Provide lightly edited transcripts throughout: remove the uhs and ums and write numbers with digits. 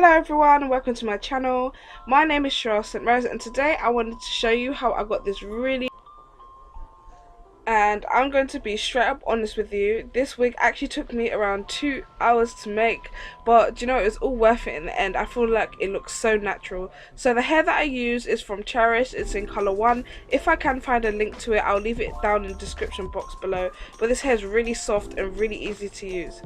Hello everyone and welcome to my channel. My name is SherelleSaintRose and today I wanted to show you how I got this and I'm going to be straight up honest with you. This wig actually took me around 2 hours to make, but you know, it was all worth it in the end. I feel like it looks so natural. So the hair that I use is from Cherish. It's in color 1. If I can find a link to it, I'll leave it down in the description box below. But this hair is really soft and really easy to use.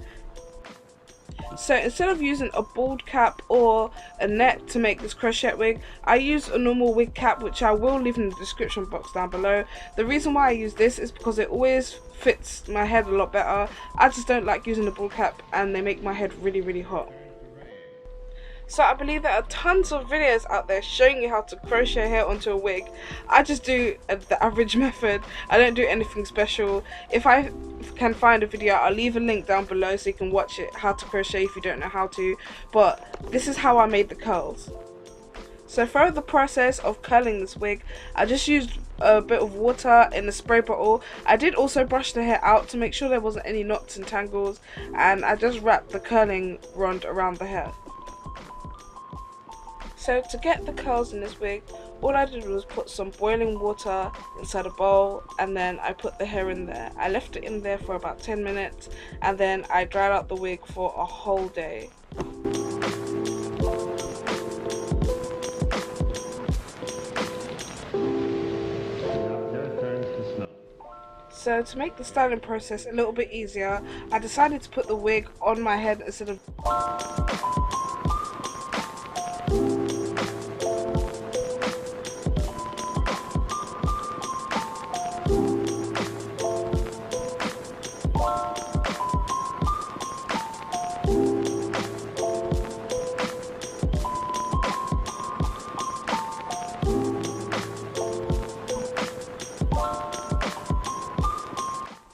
So instead of using a bald cap or a net to make this crochet wig, I use a normal wig cap, which I will leave in the description box down below. The reason why I use this is because it always fits my head a lot better. I just don't like using a bald cap and they make my head really hot. So I believe there are tons of videos out there showing you how to crochet hair onto a wig. I just do the average method. I don't do anything special. If I can find a video, I'll leave a link down below so you can watch it, how to crochet if you don't know how to. But this is how I made the curls. So for the process of curling this wig, I just used a bit of water in a spray bottle. I did also brush the hair out to make sure there wasn't any knots and tangles, and I just wrapped the curling wand around the hair. So to get the curls in this wig, all I did was put some boiling water inside a bowl and then I put the hair in there. I left it in there for about 10 minutes and then I dried out the wig for a whole day. So to make the styling process a little bit easier, I decided to put the wig on my head instead of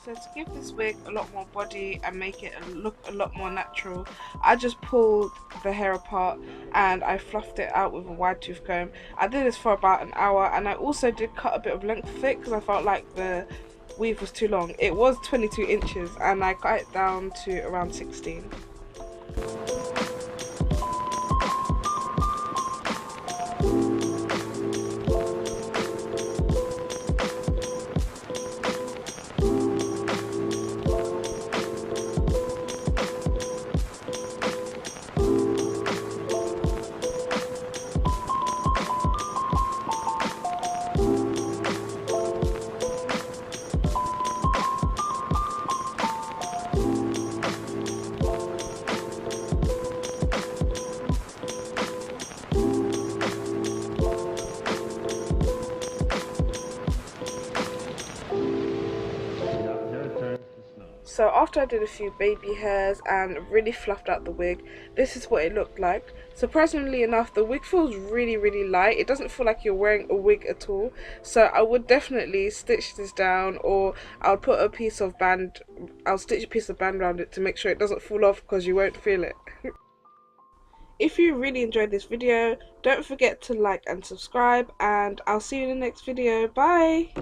So to give this wig a lot more body and make it look a lot more natural, I just pulled the hair apart and I fluffed it out with a wide tooth comb. I did this for about an hour and I also did cut a bit of length of it because I felt like the weave was too long. It was 22 inches and I cut it down to around 16. So after I did a few baby hairs and really fluffed out the wig, this is what it looked like. Surprisingly enough, the wig feels really light. It doesn't feel like you're wearing a wig at all. So I would definitely stitch this down, or I'll put a piece of band, I'll stitch a piece of band around it to make sure it doesn't fall off because you won't feel it. If you really enjoyed this video, don't forget to like and subscribe, and I'll see you in the next video. Bye!